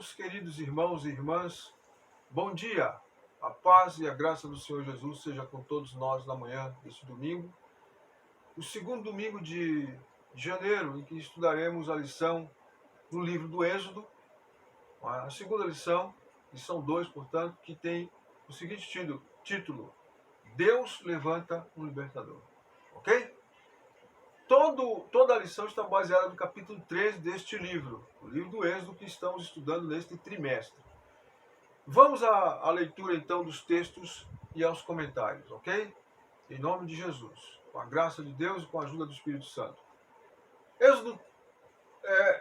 Meus queridos irmãos e irmãs, bom dia! A paz e a graça do Senhor Jesus seja com todos nós na manhã deste domingo, o segundo domingo de janeiro, em que estudaremos a lição no livro do Êxodo, a segunda lição, lição 2, portanto, que tem o seguinte título: Deus levanta um libertador. Ok? Toda a lição está baseada no capítulo 3 deste livro, o livro do Êxodo, que estamos estudando neste trimestre. Vamos à leitura, então, dos textos e aos comentários, ok? Em nome de Jesus, com a graça de Deus e com a ajuda do Espírito Santo. Êxodo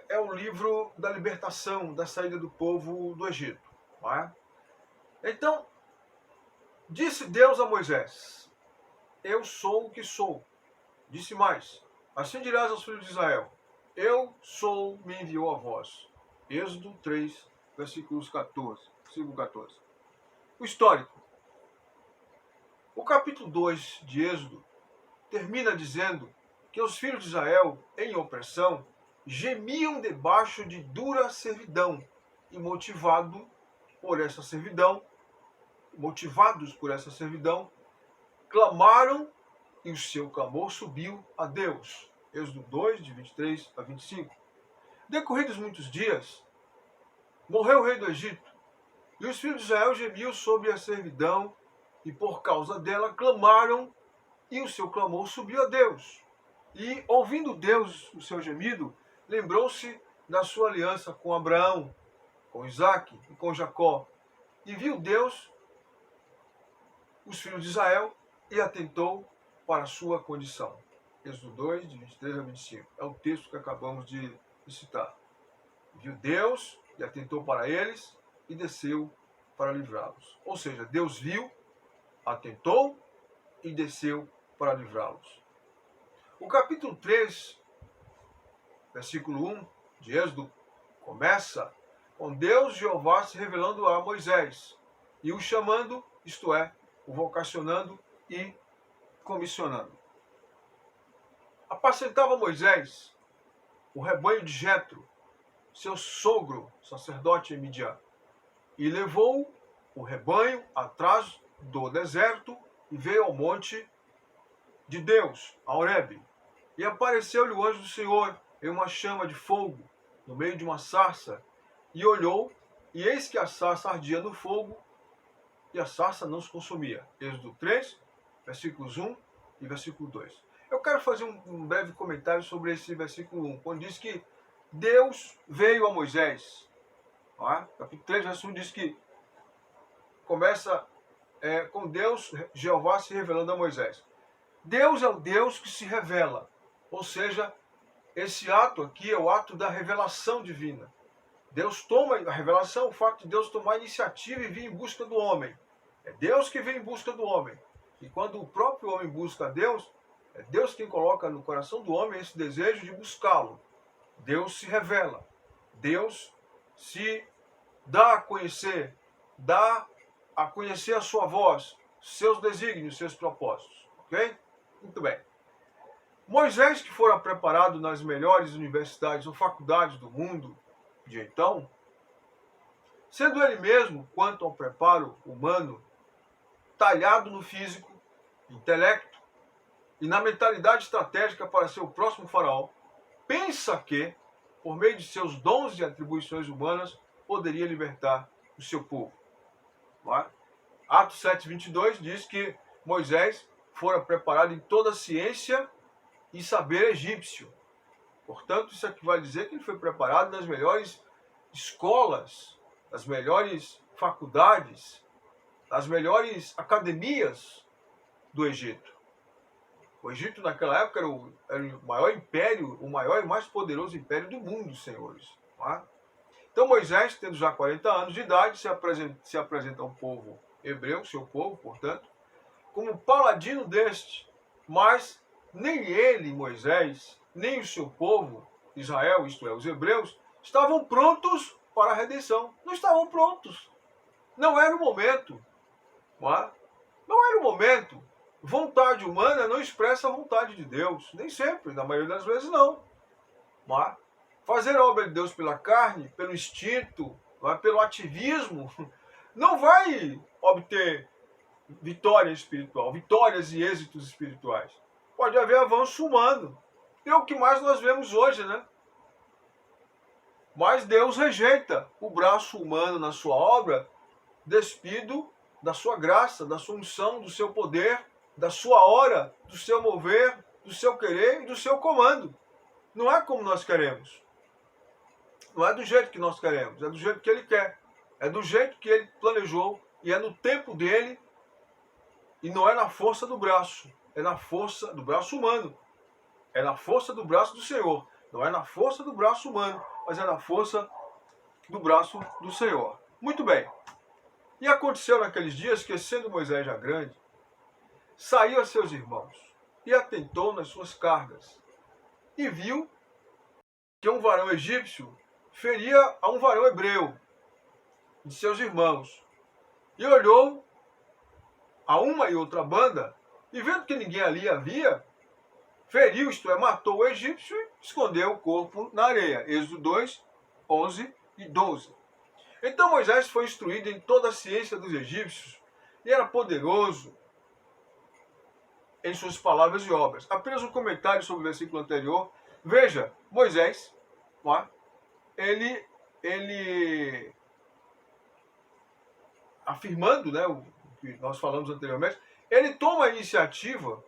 é o livro da libertação, da saída do povo do Egito. Não é? Então, disse Deus a Moisés: Eu sou o que sou. Disse mais: Assim dirás aos filhos de Israel: Eu sou, me enviou a vós. Êxodo 3, versículo 14. O histórico. O capítulo 2 de Êxodo termina dizendo que os filhos de Israel, em opressão, gemiam debaixo de dura servidão e motivados por essa servidão, clamaram e o seu clamor subiu a Deus. Êxodo 2, de 23 a 25. Decorridos muitos dias, morreu o rei do Egito, e os filhos de Israel gemiam sobre a servidão, e por causa dela clamaram, e o seu clamor subiu a Deus. E, ouvindo Deus o seu gemido, lembrou-se da sua aliança com Abraão, com Isaque e com Jacó. E viu Deus os filhos de Israel e atentou para a sua condição. Êxodo 2, de 23 a 25. É o texto que acabamos de citar. Viu Deus e atentou para eles e desceu para livrá-los. Ou seja, Deus viu, atentou e desceu para livrá-los. O capítulo 3, versículo 1 de Êxodo, começa com Deus, Jeová, se revelando a Moisés e o chamando, isto é, o vocacionando e comissionando. Apacentava Moisés o rebanho de Jetro, seu sogro, sacerdote em Midian, e levou o rebanho atrás do deserto e veio ao monte de Deus, a Horebe. E apareceu-lhe o anjo do Senhor em uma chama de fogo, no meio de uma sarça, e olhou, e eis que a sarça ardia no fogo, e a sarça não se consumia. Êxodo 3, versículos 1 e versículo 2. Eu quero fazer um breve comentário sobre esse versículo 1, quando diz que Deus veio a Moisés. Capítulo 3, versículo 1 diz que começa com Deus, Jeová, se revelando a Moisés. Deus é o Deus que se revela, ou seja, esse ato aqui é o ato da revelação divina. Deus toma a revelação, o fato de Deus tomar a iniciativa e vir em busca do homem. É Deus que vem em busca do homem. E quando o próprio homem busca a Deus, é Deus quem coloca no coração do homem esse desejo de buscá-lo. Deus se revela. Deus se dá a conhecer, a sua voz, seus desígnios, seus propósitos. Ok? Muito bem. Moisés, que fora preparado nas melhores universidades ou faculdades do mundo de então, sendo ele mesmo, quanto ao preparo humano, talhado no físico, intelecto e na mentalidade estratégica para ser o próximo faraó, pensa que, por meio de seus dons e atribuições humanas, poderia libertar o seu povo. Atos 7:22 diz que Moisés fora preparado em toda a ciência e saber egípcio. Portanto, isso aqui vai dizer que ele foi preparado nas melhores escolas, nas melhores faculdades, nas melhores academias do Egito. O Egito, naquela época, era o maior império, o maior e mais poderoso império do mundo, senhores. Então, Moisés, tendo já 40 anos de idade, se apresenta ao povo hebreu, seu povo, portanto, como paladino deste. Mas nem ele, Moisés, nem o seu povo, Israel, isto é, os hebreus, estavam prontos para a redenção. Não estavam prontos. Não era o momento. Não era o momento. Vontade humana não expressa a vontade de Deus. Nem sempre, na maioria das vezes não. Fazer a obra de Deus pela carne, pelo instinto, não é? Pelo ativismo, não vai obter vitória espiritual, vitórias e êxitos espirituais. Pode haver avanço humano. E é o que mais nós vemos hoje, né? Mas Deus rejeita o braço humano na sua obra, despido da sua graça, da sua unção, do seu poder, da sua hora, do seu mover, do seu querer e do seu comando. Não é como nós queremos. Não é do jeito que nós queremos, é do jeito que Ele quer. É do jeito que Ele planejou e é no tempo dEle e não é na força do braço. É na força do braço humano. É na força do braço do Senhor. Não é na força do braço humano, mas é na força do braço do Senhor. Muito bem. E aconteceu naqueles dias que, sendo Moisés já grande, saiu a seus irmãos e atentou nas suas cargas. E viu que um varão egípcio feria a um varão hebreu de seus irmãos. E olhou a uma e outra banda, e vendo que ninguém ali havia, feriu, isto é, matou o egípcio e escondeu o corpo na areia. Êxodo 2, 11 e 12. Então Moisés foi instruído em toda a ciência dos egípcios e era poderoso em suas palavras e obras. Apenas um comentário sobre o versículo anterior. Veja, Moisés, ele afirmando, né, o que nós falamos anteriormente, ele toma a iniciativa,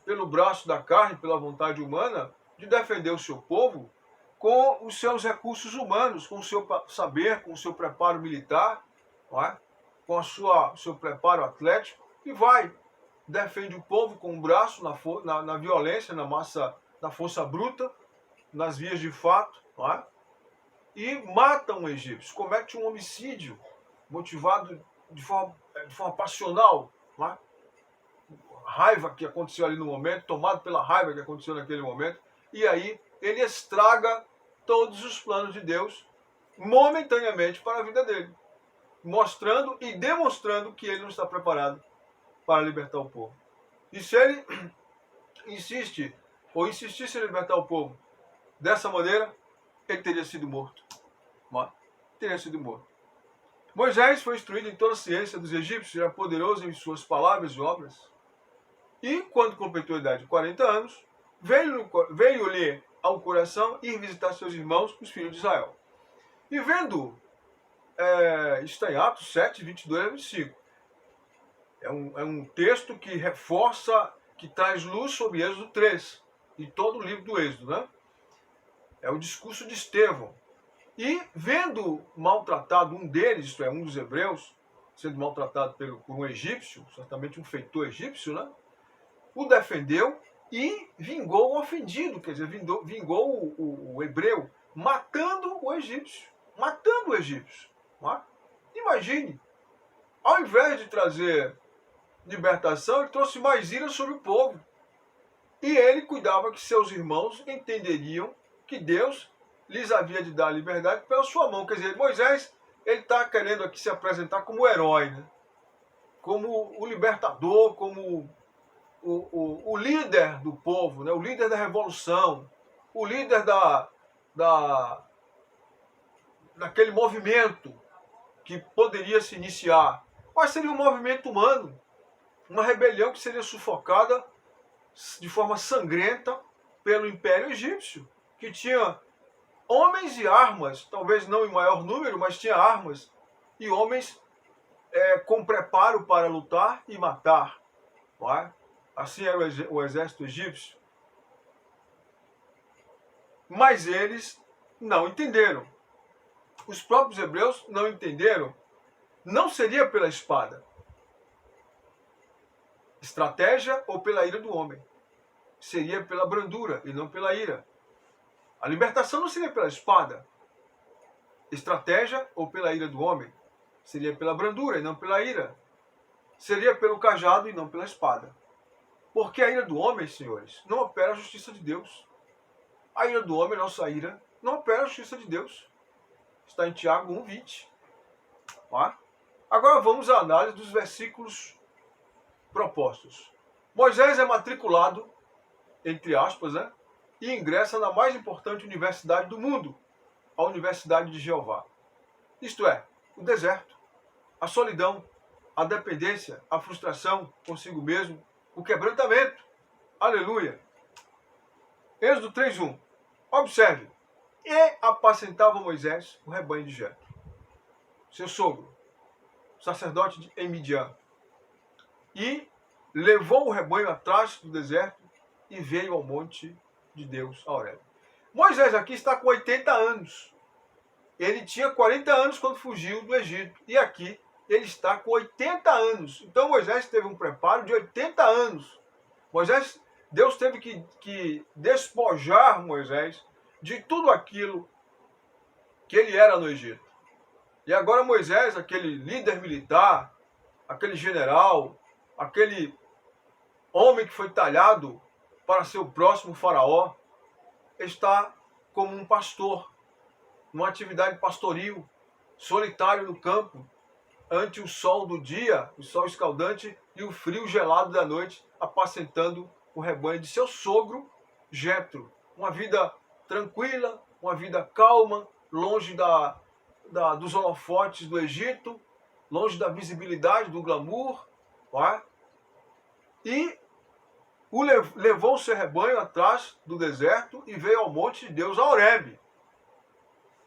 pelo braço da carne, pela vontade humana, de defender o seu povo com os seus recursos humanos, com o seu saber, com o seu preparo militar, com o seu preparo atlético, e vai, defende o povo com o braço na violência, na força bruta, nas vias de fato, e mata um egípcio, comete um homicídio motivado de forma passional, a raiva que aconteceu ali no momento, tomado pela raiva que aconteceu naquele momento, e aí ele estraga todos os planos de Deus momentaneamente para a vida dele, mostrando e demonstrando que ele não está preparado para libertar o povo. E se ele insistisse em libertar o povo dessa maneira, ele teria sido morto. Teria sido morto. Moisés foi instruído em toda a ciência dos egípcios, era poderoso em suas palavras e obras. E, quando completou a idade de 40 anos, veio-lhe ao coração ir visitar seus irmãos, os filhos de Israel. E vendo, está em Atos 7, 22 a 25. É um texto que reforça, que traz luz sobre Êxodo 3, e todo o livro do Êxodo, né? É o discurso de Estevão. E vendo maltratado um deles, isto é, um dos hebreus, sendo maltratado por um egípcio, certamente um feitor egípcio, né? O defendeu e vingou o ofendido, quer dizer, vingou o hebreu, matando o egípcio. Matando o egípcio. Imagine, ao invés de trazer libertação, ele trouxe mais ira sobre o povo. E ele cuidava que seus irmãos entenderiam que Deus lhes havia de dar a liberdade pela sua mão. Quer dizer, Moisés, ele está querendo aqui se apresentar como o herói, né? Como o libertador, como o líder do povo, né? O líder da revolução, o líder daquele movimento que poderia se iniciar. Mas seria um movimento humano, uma rebelião que seria sufocada de forma sangrenta pelo Império Egípcio, que tinha homens e armas, talvez não em maior número, mas tinha armas e homens com preparo para lutar e matar. Assim era o exército egípcio. Mas eles não entenderam. Os próprios hebreus não entenderam. Não seria pela espada, estratégia ou pela ira do homem. Seria pela brandura e não pela ira. A libertação não seria pela espada, estratégia ou pela ira do homem. Seria pela brandura e não pela ira. Seria pelo cajado e não pela espada. Porque a ira do homem, senhores, não opera a justiça de Deus. A ira do homem, nossa ira, não opera a justiça de Deus. Está em Tiago 1:20. Agora vamos à análise dos versículos propostos. Moisés é matriculado, entre aspas, né, e ingressa na mais importante universidade do mundo, a Universidade de Jeová. isto é, o deserto, a solidão, a dependência, a frustração consigo mesmo, o quebrantamento. Aleluia! Êxodo 3:1. Observe. E apacentava Moisés o rebanho de Jetro, seu sogro, sacerdote em Midian. E levou o rebanho atrás do deserto e veio ao monte de Deus, a Horebe. Moisés aqui está com 80 anos. Ele tinha 40 anos quando fugiu do Egito. E aqui ele está com 80 anos. Então Moisés teve um preparo de 80 anos. Deus teve que despojar Moisés de tudo aquilo que ele era no Egito. E agora Moisés, aquele líder militar, aquele general, aquele homem que foi talhado para ser o próximo faraó, está como um pastor, numa atividade pastoril, solitário no campo, ante o sol do dia, o sol escaldante e o frio gelado da noite, apacentando o rebanho de seu sogro Jetro. Uma vida tranquila, uma vida calma, longe dos holofotes do Egito, longe da visibilidade, do glamour, não é? E levou o seu rebanho atrás do deserto e veio ao monte de Deus, a Horebe.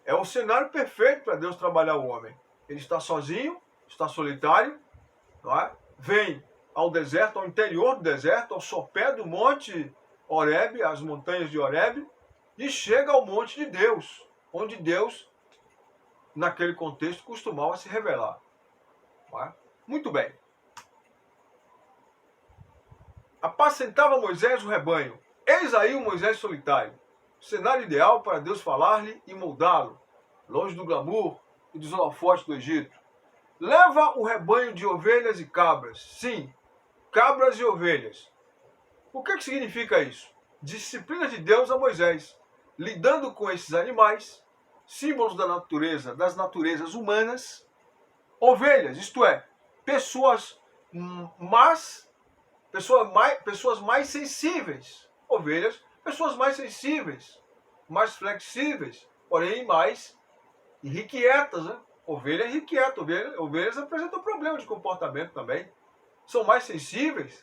É o cenário perfeito para Deus trabalhar o homem. Ele está sozinho, está solitário, não é? Vem ao deserto, ao interior do deserto, ao sopé do monte Horebe, as montanhas de Horebe, e chega ao monte de Deus, onde Deus, naquele contexto, costumava se revelar. Não é? Muito bem. Apacentava Moisés o rebanho. Eis aí o Moisés solitário. Cenário ideal para Deus falar-lhe e moldá-lo, longe do glamour e dos holofotes do Egito. Leva o rebanho de ovelhas e cabras. Sim, cabras e ovelhas. O que significa isso? Disciplina de Deus a Moisés, lidando com esses animais, símbolos da natureza, das naturezas humanas, ovelhas, isto é, pessoas mais sensíveis. Ovelhas, pessoas mais sensíveis, mais flexíveis, porém mais irrequietas, né? Ovelha é irrequieta, ovelhas apresentam problema de comportamento também. São mais sensíveis,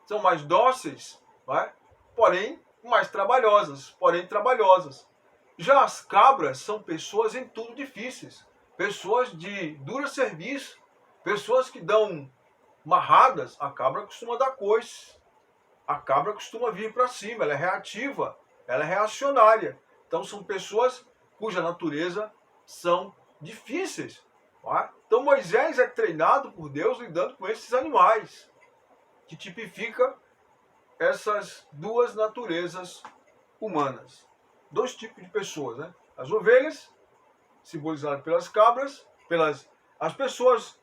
são mais dóceis, não é? Porém trabalhosas. Já as cabras são pessoas em tudo difíceis, pessoas de duro serviço, pessoas que dão marradas. A cabra costuma dar coice, a cabra costuma vir para cima, ela é reativa, ela é reacionária. Então são pessoas cuja natureza são difíceis. Não é? Então Moisés é treinado por Deus lidando com esses animais, que tipifica essas duas naturezas humanas. Dois tipos de pessoas, né? As ovelhas, simbolizadas pelas cabras, as pessoas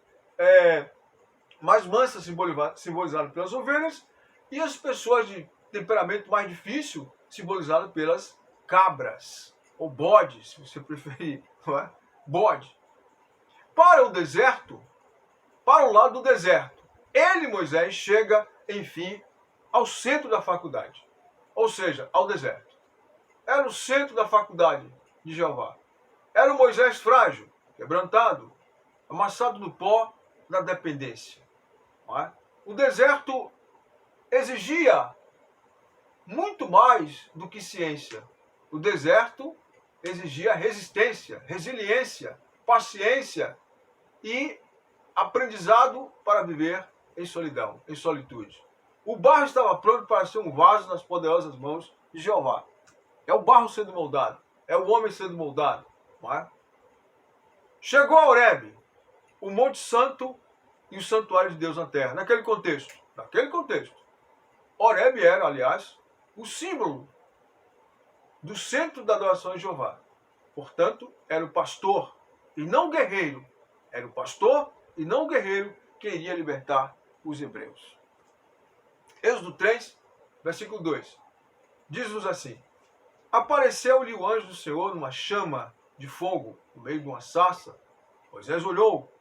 mais mansas, simbolizadas pelas ovelhas, e as pessoas de temperamento mais difícil, simbolizadas pelas cabras, ou bodes, se você preferir, não é? Bode. Para o deserto, para o lado do deserto, Moisés, chega, enfim, ao centro da faculdade, ou seja, ao deserto. Era o centro da faculdade de Jeová. Era o Moisés frágil, quebrantado, amassado no pó da dependência. Não é? O deserto exigia muito mais do que ciência. O deserto exigia resistência, resiliência, paciência e aprendizado para viver em solidão, em solitude. O barro estava pronto para ser um vaso nas poderosas mãos de Jeová. É o barro sendo moldado, é o homem sendo moldado. Não é? Chegou a Horebe, o Monte Santo e o santuário de Deus na terra. Naquele contexto, Horebe era, aliás, o símbolo do centro da adoração a Jeová. Portanto, era o pastor e não o guerreiro. Era o pastor e não o guerreiro que iria libertar os hebreus. Êxodo 3, versículo 2. Diz-nos assim: Apareceu-lhe o anjo do Senhor numa chama de fogo, no meio de uma sarça. Moisés olhou,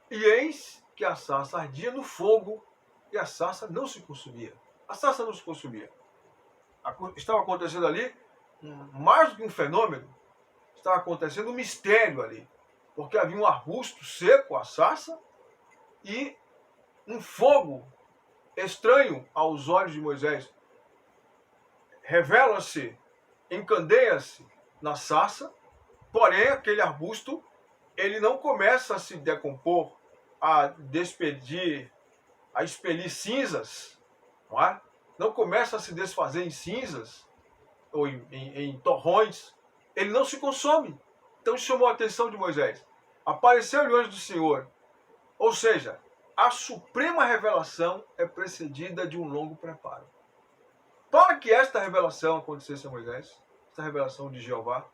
e eis que a sarça ardia no fogo, e a sarça não se consumia. A sarça não se consumia. Estava acontecendo ali, mais do que um fenômeno, estava acontecendo um mistério ali. porque havia um arbusto seco, a sarça, e um fogo estranho aos olhos de Moisés. Revela-se, encandeia-se na sarça, porém aquele arbusto ele não começa a se decompor, a despedir, a expelir cinzas, não é? Não começa a se desfazer em cinzas ou em torrões, ele não se consome. Então chamou a atenção de Moisés. Apareceu-lhe o anjo do Senhor. Ou seja, a suprema revelação é precedida de um longo preparo. Para que esta revelação acontecesse a Moisés, esta revelação de Jeová,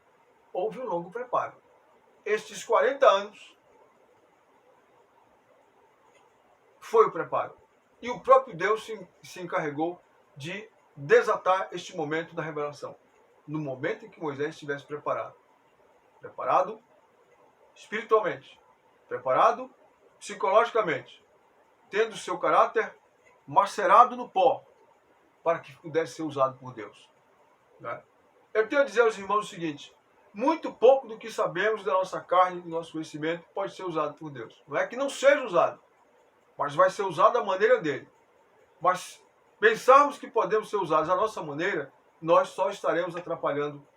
houve um longo preparo. Estes 40 anos foi o preparo. E o próprio Deus se encarregou de desatar este momento da revelação. No momento em que Moisés estivesse preparado. Preparado espiritualmente. Preparado psicologicamente. Tendo seu caráter macerado no pó. Para que pudesse ser usado por Deus. Né? Eu tenho a dizer aos irmãos o seguinte. Muito pouco do que sabemos da nossa carne e do nosso conhecimento pode ser usado por Deus. Não é que não seja usado. Mas vai ser usado da maneira dele. Mas pensarmos que podemos ser usados da nossa maneira, nós só estaremos atrapalhando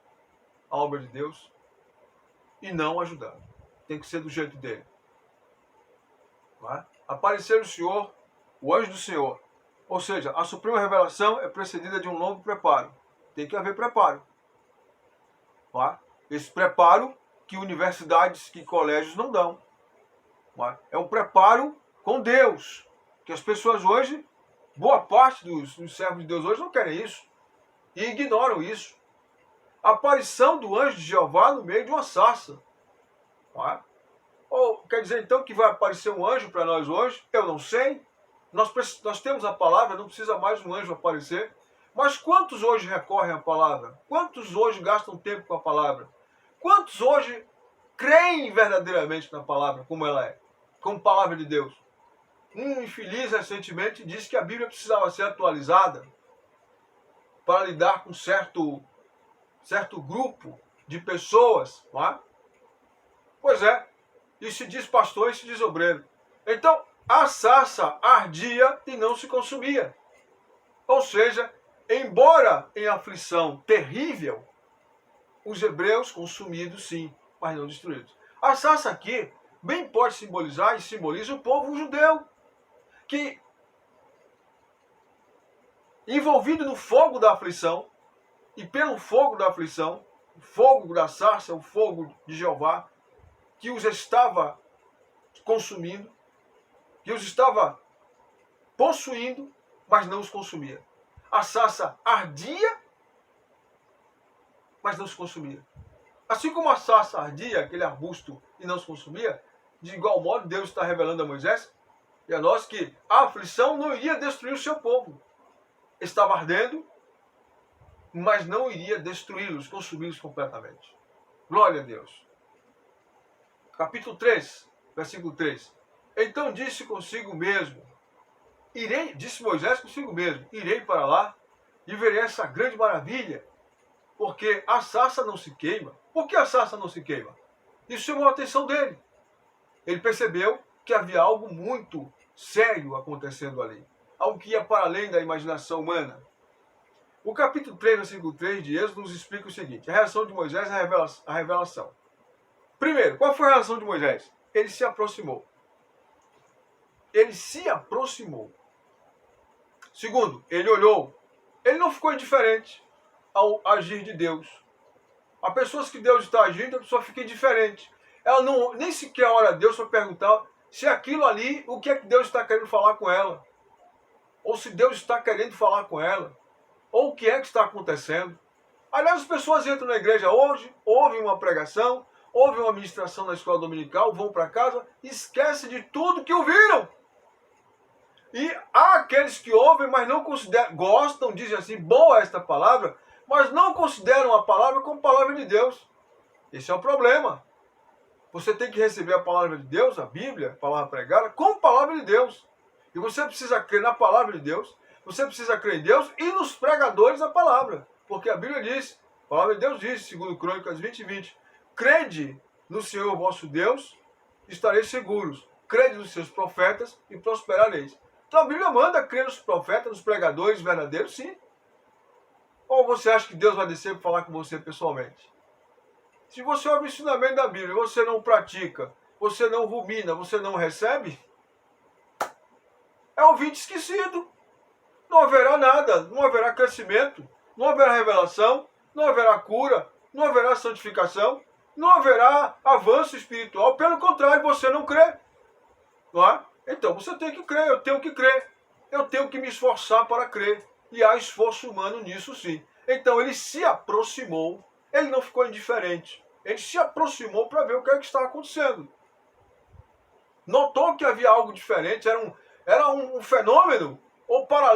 a obra de Deus e não ajudando. Tem que ser do jeito dele. Aparecer o Senhor, o anjo do Senhor. Ou seja, a suprema revelação é precedida de um longo preparo. Tem que haver preparo. Esse preparo que universidades, que colégios não dão. É um preparo com Deus. Que as pessoas hoje, boa parte dos servos de Deus hoje não querem isso. E ignoram isso. A aparição do anjo de Jeová no meio de uma sarça. Ou quer dizer então que vai aparecer um anjo para nós hoje? Eu não sei. Nós temos a palavra, não precisa mais um anjo aparecer. Mas quantos hoje recorrem à palavra? Quantos hoje gastam tempo com a palavra? Quantos hoje creem verdadeiramente na palavra, como ela é? Como palavra de Deus? Um infeliz recentemente disse que a Bíblia precisava ser atualizada para lidar com certo grupo de pessoas. Não é? Pois é. E se diz pastor e se diz obreiro. Então, a sarça ardia e não se consumia. Ou seja, embora em aflição terrível, os hebreus consumidos sim, mas não destruídos. A sarça aqui bem pode simbolizar e simboliza o povo judeu, que envolvido no fogo da aflição, e pelo fogo da aflição, o fogo da sarça, o fogo de Jeová, que os estava consumindo, que os estava possuindo, mas não os consumia. A sarça ardia, mas não se consumia. Assim como a sarça ardia, aquele arbusto, e não se consumia, de igual modo Deus está revelando a Moisés e a nós que a aflição não iria destruir o seu povo. Estava ardendo, mas não iria destruí-los, consumi-los completamente. Glória a Deus. Capítulo 3, versículo 3. Então disse consigo mesmo, disse Moisés consigo mesmo, irei para lá e verei essa grande maravilha, porque a sarça não se queima. Por que a sarça não se queima? Isso chamou a atenção dele. Ele percebeu que havia algo muito sério acontecendo ali. Algo que ia para além da imaginação humana. O capítulo 3, versículo 3 de Êxodo nos explica o seguinte. A reação de Moisés é a revelação. Primeiro, qual foi a reação de Moisés? Ele se aproximou. Ele se aproximou. Segundo, ele olhou. Ele não ficou indiferente ao agir de Deus. Há pessoas que Deus está agindo, a pessoa fica indiferente. Ela não, nem sequer ora a Deus para perguntar se aquilo ali, o que é que Deus está querendo falar com ela. Ou se Deus está querendo falar com ela. Ou o que é que está acontecendo. Aliás, as pessoas entram na igreja hoje, ouvem uma pregação, ouvem uma ministração na escola dominical, vão para casa, esquecem de tudo que ouviram. E há aqueles que ouvem, mas não consideram, gostam, dizem assim, boa esta palavra, mas não consideram a palavra como palavra de Deus. Esse é o problema. Você tem que receber a palavra de Deus, a Bíblia, a palavra pregada, como palavra de Deus. E você precisa crer na palavra de Deus, você precisa crer em Deus e nos pregadores da palavra. Porque a Bíblia diz, a palavra de Deus diz, segundo Crônicas 20:20, crede no Senhor vosso Deus estareis seguros. Crede nos seus profetas e prosperareis. Então a Bíblia manda crer nos profetas, nos pregadores verdadeiros, sim. Ou você acha que Deus vai descer para falar com você pessoalmente? Se você ouve o ensinamento da Bíblia e você não pratica, você não rumina, você não recebe, é ouvinte esquecido. Não haverá nada, não haverá crescimento, não haverá revelação, não haverá cura, não haverá santificação, não haverá avanço espiritual. Pelo contrário, você não crê. Não é? Então você tem que crer, eu tenho que crer. Eu tenho que me esforçar para crer. E há esforço humano nisso sim. Então ele se aproximou, ele não ficou indiferente. Ele se aproximou para ver o que é que estava acontecendo. Notou que havia algo diferente, era um fenômeno, ou para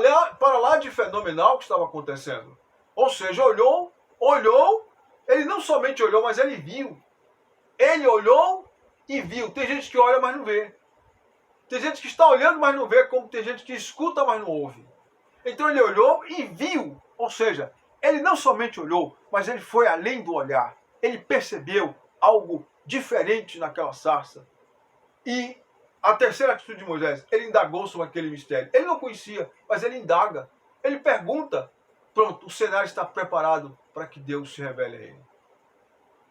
lá de fenomenal que estava acontecendo. Ou seja, olhou, ele não somente olhou, mas ele viu. Ele olhou e viu. Tem gente que olha, mas não vê. Tem gente que está olhando, mas não vê, como tem gente que escuta, mas não ouve. Então ele olhou e viu. Ou seja, ele não somente olhou, mas ele foi além do olhar. Ele percebeu algo diferente naquela sarça. E a terceira atitude de Moisés, ele indagou sobre aquele mistério. Ele não conhecia, mas ele indaga. Ele pergunta. Pronto, o cenário está preparado para que Deus se revele a ele.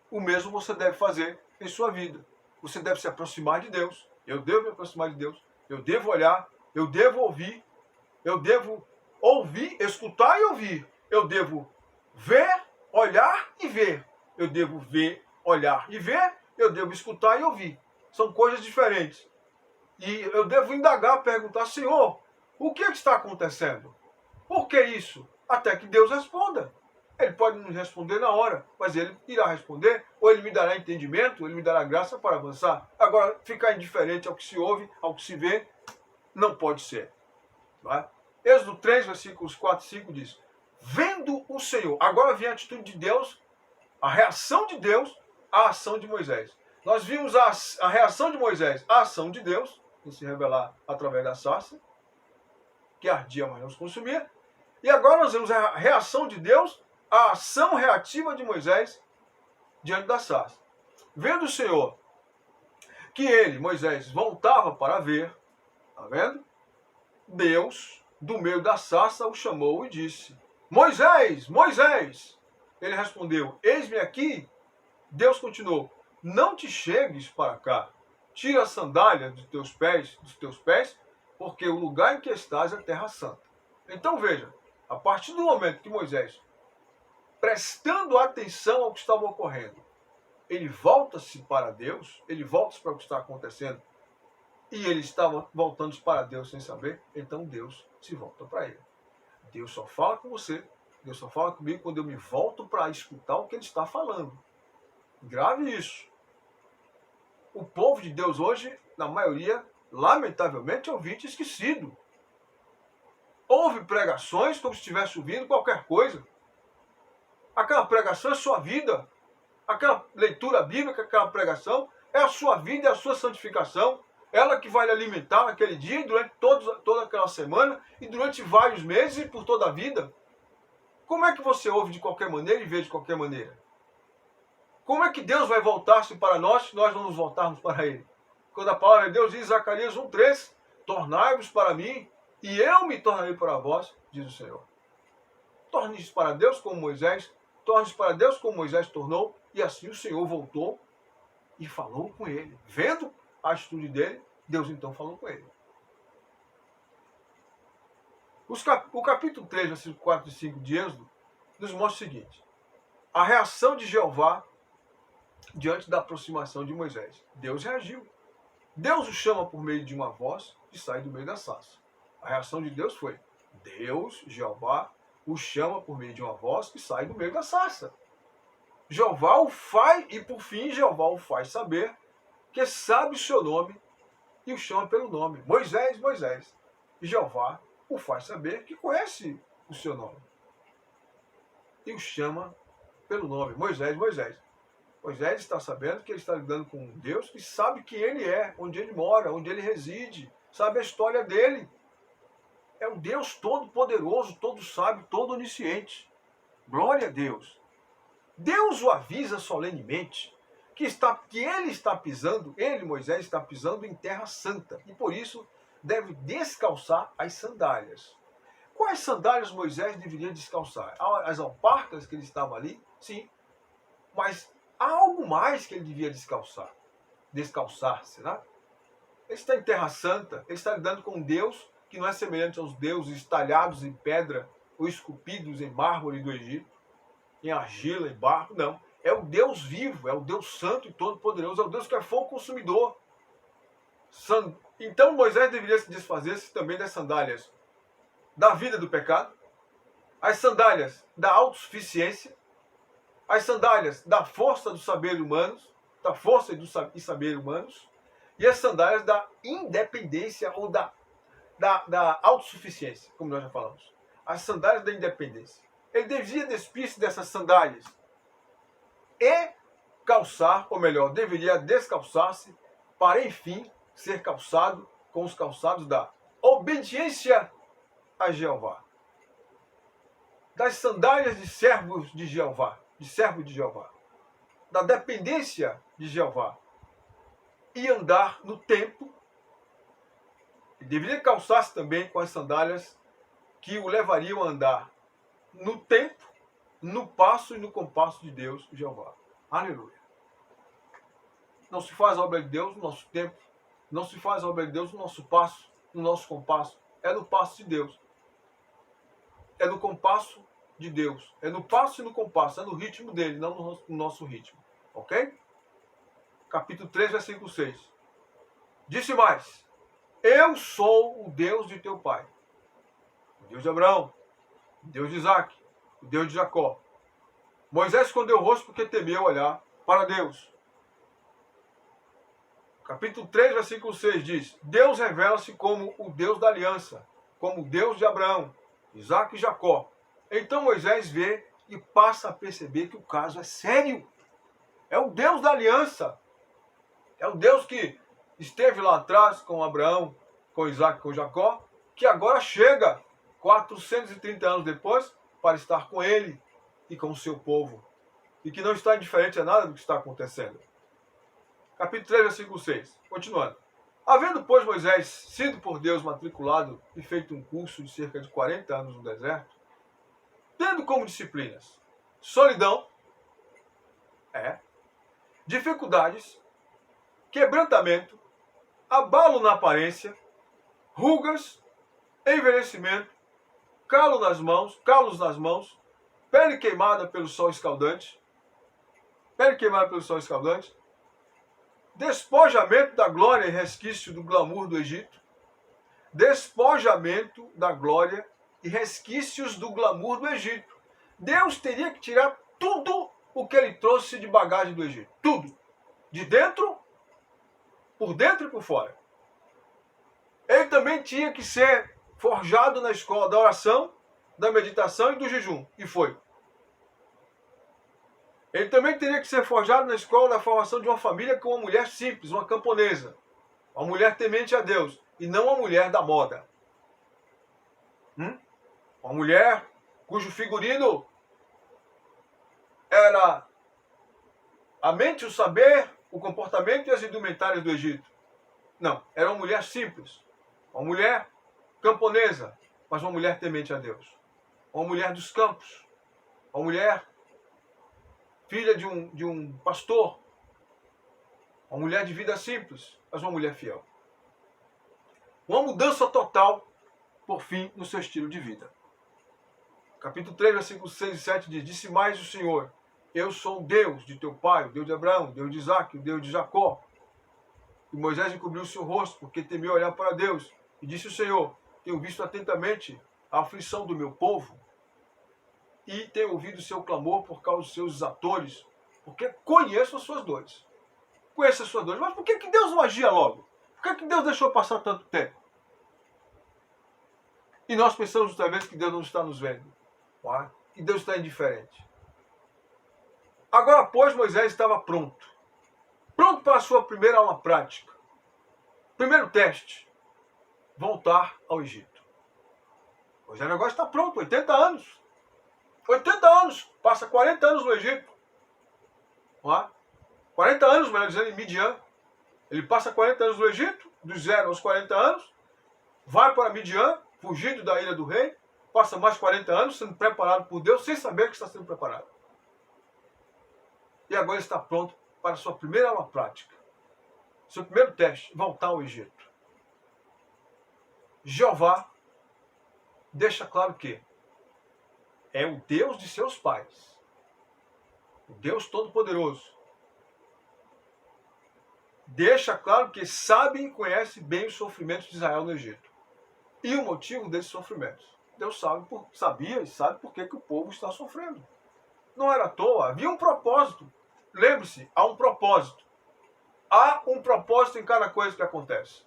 O mesmo você deve fazer em sua vida. Você deve se aproximar de Deus. Eu devo me aproximar de Deus. Eu devo olhar. Eu devo ouvir. Eu devo ouvir, escutar e ouvir. Eu devo ver, olhar e ver. Eu devo ver, olhar e ver. Eu devo escutar e ouvir. São coisas diferentes. E eu devo indagar, perguntar, Senhor, o que é que está acontecendo? Por que isso? Até que Deus responda. Ele pode não responder na hora, mas ele irá responder, ou ele me dará entendimento, ele me dará graça para avançar. Agora, ficar indiferente ao que se ouve, ao que se vê, não pode ser. Não é? Êxodo 3, versículos 4 e 5 diz, vendo o Senhor, agora vem a atitude de Deus, a reação de Deus à ação de Moisés. Nós vimos a reação de Moisés à ação de Deus, em se revelar através da sarça, que ardia, mas não se consumia. E agora nós vemos a reação de Deus à ação reativa de Moisés diante da sarça. Vendo o Senhor que ele, Moisés, voltava para ver, está vendo? Deus, do meio da sarça, o chamou e disse, Moisés, Moisés! Ele respondeu, eis-me aqui. Deus continuou, não te chegues para cá. Tira a sandália dos teus pés, porque o lugar em que estás é terra santa. Então veja, a partir do momento que Moisés, prestando atenção ao que estava ocorrendo, ele volta-se para Deus, ele volta-se para o que está acontecendo, e ele estava voltando-se para Deus sem saber, então Deus se volta para ele. Deus só fala com você, Deus só fala comigo quando eu me volto para escutar o que ele está falando. Grave isso. O povo de Deus hoje, na maioria, lamentavelmente, é ouvinte esquecido. Ouve pregações como se estivesse ouvindo qualquer coisa. Aquela pregação é sua vida. Aquela leitura bíblica, aquela pregação, é a sua vida, é a sua santificação. Ela que vai lhe alimentar naquele dia e durante toda aquela semana e durante vários meses e por toda a vida. Como é que você ouve de qualquer maneira e vê de qualquer maneira? Como é que Deus vai voltar-se para nós se nós não nos voltarmos para Ele? Quando a palavra de Deus diz em Zacarias 1,3, tornai-vos para mim e eu me tornarei para vós, diz o Senhor. Torne-se para Deus como Moisés, torne-se para Deus como Moisés tornou, e assim o Senhor voltou e falou com ele. Vendo a atitude dele, Deus então falou com ele. O capítulo 3, versículos 4 e 5 de Êxodo, nos mostra o seguinte. A reação de Jeová diante da aproximação de Moisés. Deus reagiu. Deus o chama por meio de uma voz e sai do meio da sarça. A reação de Deus foi, Deus, Jeová, o chama por meio de uma voz e sai do meio da sarça. Jeová o faz, e por fim Jeová o faz saber que sabe o seu nome e o chama pelo nome. Moisés, Moisés. E Jeová o faz saber que conhece o seu nome. E o chama pelo nome. Moisés, Moisés. Moisés está sabendo que ele está lidando com um Deus que sabe quem ele é, onde ele mora, onde ele reside, sabe a história dele. É um Deus todo-poderoso, todo-sábio, todo-onisciente. Glória a Deus. Deus o avisa solenemente que ele está pisando, ele, Moisés, está pisando em terra santa. E por isso deve descalçar as sandálias. Quais sandálias Moisés deveria descalçar? As alparcas que ele estava ali? Sim. Mas há algo mais que ele devia descalçar-se, né? Ele está em terra santa, ele está lidando com um Deus que não é semelhante aos deuses talhados em pedra ou esculpidos em mármore do Egito, em argila, em barro, não. É o Deus vivo, é o Deus santo e todo-poderoso, é o Deus que é fogo consumidor. Então Moisés deveria se desfazer-se também das sandálias da vida do pecado, as sandálias da autossuficiência, as sandálias da força do saber humanos, da força e saber humanos, e as sandálias da independência ou da autossuficiência, como nós já falamos. As sandálias da independência. Ele devia despir-se dessas sandálias e calçar, ou melhor, deveria descalçar-se para, enfim, ser calçado com os calçados da obediência a Jeová. Das sandálias de servos de Jeová, de servo de Jeová. Da dependência de Jeová. E andar no tempo. Ele deveria calçar-se também com as sandálias que o levariam a andar no tempo, no passo e no compasso de Deus, Jeová. Aleluia. Não se faz a obra de Deus no nosso tempo, não se faz a obra de Deus no nosso passo, no nosso compasso. É no passo de Deus. É no compasso de Deus. É no passo e no compasso. É no ritmo dele, não no nosso ritmo. Ok? Capítulo 3, versículo 6. Disse mais: eu sou o Deus de teu pai, o Deus de Abraão, o Deus de Isaac, o Deus de Jacó. Moisés escondeu o rosto porque temeu olhar para Deus. Capítulo 3, versículo 6 diz: Deus revela-se como o Deus da aliança, como o Deus de Abraão, Isaac e Jacó. Então Moisés vê e passa a perceber que o caso é sério. É o Deus da aliança. É o Deus que esteve lá atrás com Abraão, com Isaac e com Jacó, que agora chega 430 anos depois para estar com ele e com o seu povo. E que não está indiferente a nada do que está acontecendo. Capítulo 3, versículo 6. Continuando. Havendo, pois, Moisés sido por Deus matriculado e feito um curso de cerca de 40 anos no deserto, tendo como disciplinas solidão, dificuldades, quebrantamento, abalo na aparência, rugas, envelhecimento, calos nas mãos, pele queimada pelo sol escaldante, despojamento da glória e resquício do glamour do Egito, despojamento da glória e resquícios do glamour do Egito. Deus teria que tirar tudo o que ele trouxe de bagagem do Egito. Tudo. De dentro, por dentro e por fora. Ele também tinha que ser forjado na escola da oração, da meditação e do jejum. E foi. Ele também teria que ser forjado na escola da formação de uma família com uma mulher simples, uma camponesa. Uma mulher temente a Deus. E não uma mulher da moda. Uma mulher cujo figurino era a mente, o saber, o comportamento e as indumentárias do Egito. Não, era uma mulher simples. Uma mulher camponesa, mas uma mulher temente a Deus. Uma mulher dos campos. Uma mulher filha de um pastor. Uma mulher de vida simples, mas uma mulher fiel. Uma mudança total, por fim, no seu estilo de vida. Capítulo 3, versículos 6 e 7 diz: Disse mais o Senhor: Eu sou o Deus de teu pai, o Deus de Abraão, o Deus de Isaac, o Deus de Jacó. E Moisés encobriu o seu rosto, porque temeu olhar para Deus. E disse o Senhor: Tenho visto atentamente a aflição do meu povo, e tenho ouvido o seu clamor por causa dos seus exatores, porque conheço as suas dores. Conheço as suas dores. Mas por que Deus não agia logo? Por que Deus deixou passar tanto tempo? E nós pensamos justamente que Deus não está nos vendo. Que Deus está indiferente. Agora, pois, Moisés estava pronto. Pronto para a sua primeira aula prática. Primeiro teste. Voltar ao Egito. Moisés agora está pronto. 80 anos. 80 anos. Passa 40 anos no Egito. 40 anos, melhor dizendo, em Midian. Ele passa 40 anos no Egito, dos 0 aos 40 anos, vai para Midian, fugindo da ilha do rei, passa mais 40 anos sendo preparado por Deus, sem saber que está sendo preparado. E agora está pronto para a sua primeira aula prática. Seu primeiro teste, voltar ao Egito. Jeová deixa claro que é o Deus de seus pais, o Deus Todo-Poderoso. Deixa claro que sabe e conhece bem os sofrimentos de Israel no Egito. E o motivo desses sofrimentos. Deus sabia e sabe por que o povo está sofrendo. Não era à toa, havia um propósito. Lembre-se, há um propósito. Há um propósito em cada coisa que acontece.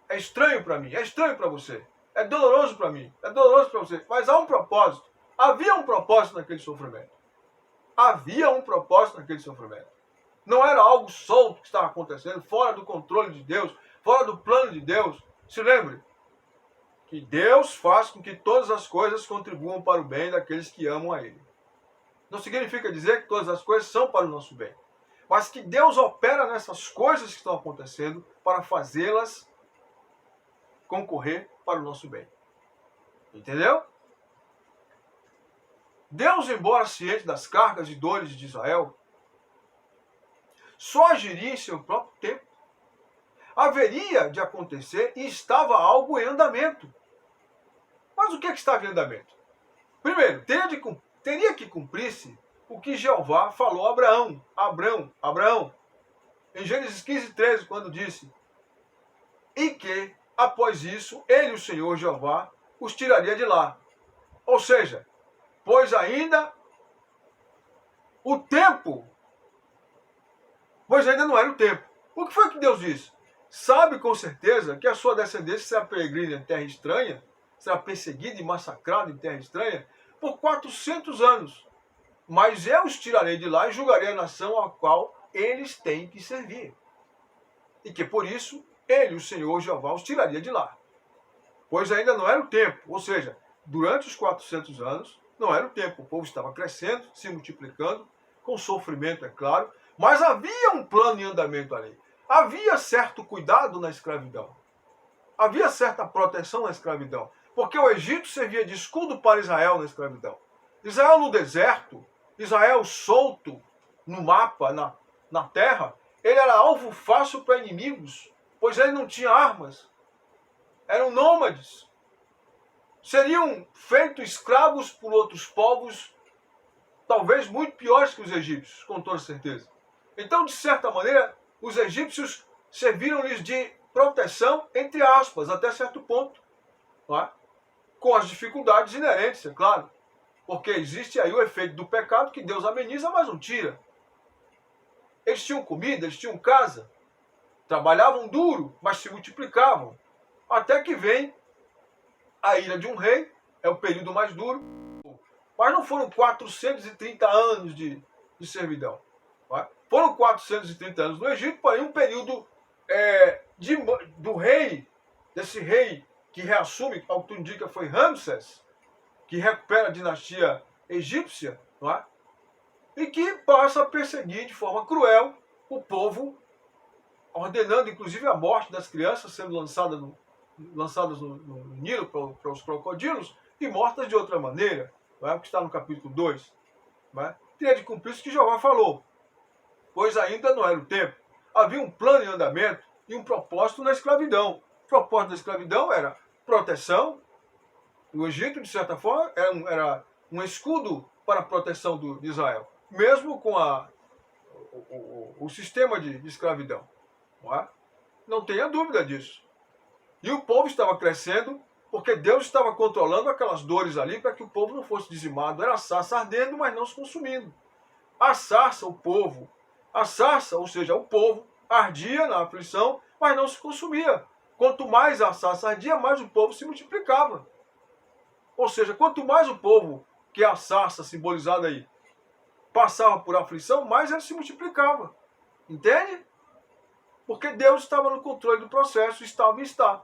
É estranho para mim, é estranho para você. É doloroso para mim, é doloroso para você. Mas há um propósito. Havia um propósito naquele sofrimento. Havia um propósito naquele sofrimento. Não era algo solto que estava acontecendo, fora do controle de Deus, fora do plano de Deus. Se lembre que Deus faz com que todas as coisas contribuam para o bem daqueles que amam a Ele. Não significa dizer que todas as coisas são para o nosso bem, mas que Deus opera nessas coisas que estão acontecendo para fazê-las concorrer para o nosso bem. Entendeu? Deus, embora ciente das cargas e dores de Israel, só agiria em seu próprio tempo. Haveria de acontecer e estava algo em andamento. Mas o que estava em andamento? Primeiro, teria que cumprir-se o que Jeová falou a Abraão, em Gênesis 15, 13, quando disse: e que, após isso, ele, o Senhor Jeová, os tiraria de lá. Ou seja, pois ainda não era o tempo. O que foi que Deus disse? Sabe com certeza que a sua descendência será peregrina em terra estranha, será perseguida e massacrada em terra estranha por 400 anos. Mas eu os tirarei de lá e julgarei a nação a qual eles têm que servir. E que por isso, ele, o Senhor Jeová, os tiraria de lá. Pois ainda não era o tempo. Ou seja, durante os 400 anos, não era o tempo. O povo estava crescendo, se multiplicando, com sofrimento, é claro. Mas havia um plano em andamento ali. Havia certo cuidado na escravidão. Havia certa proteção na escravidão. Porque o Egito servia de escudo para Israel na escravidão. Israel no deserto, Israel solto no mapa, na terra, ele era alvo fácil para inimigos, pois ele não tinha armas. Eram nômades. Seriam feitos escravos por outros povos, talvez muito piores que os egípcios, com toda certeza. Então, de certa maneira, os egípcios serviram-lhes de proteção, entre aspas, até certo ponto. Não é? Com as dificuldades inerentes, é claro. Porque existe aí o efeito do pecado que Deus ameniza, mas não tira. Eles tinham comida, eles tinham casa, trabalhavam duro, mas se multiplicavam. Até que vem a ira de um rei, é o período mais duro, mas não foram 430 anos de servidão. Foram 430 anos no Egito, porém um período do rei, desse rei que reassume, ao que tudo indica foi Ramsés, que recupera a dinastia egípcia, não é? E que passa a perseguir de forma cruel o povo, ordenando inclusive a morte das crianças sendo lançadas no Nilo para os crocodilos e mortas de outra maneira, não é? O que está no capítulo 2. Não é? Teria de cumprir isso que Jeová falou, pois ainda não era o tempo. Havia um plano em andamento e um propósito na escravidão. O propósito da escravidão era proteção. O Egito, de certa forma, era um escudo para a proteção de Israel, mesmo com o sistema de escravidão. Não é? Não tenha dúvida disso. E o povo estava crescendo porque Deus estava controlando aquelas dores ali para que o povo não fosse dizimado. Era a sarça ardendo, mas não se consumindo. A sarça, ou seja, o povo ardia na aflição, mas não se consumia. Quanto mais a sarça ardia, mais o povo se multiplicava. Ou seja, quanto mais o povo, que é a sarça simbolizada aí, passava por aflição, mais ele se multiplicava. Entende? Porque Deus estava no controle do processo, estava e está.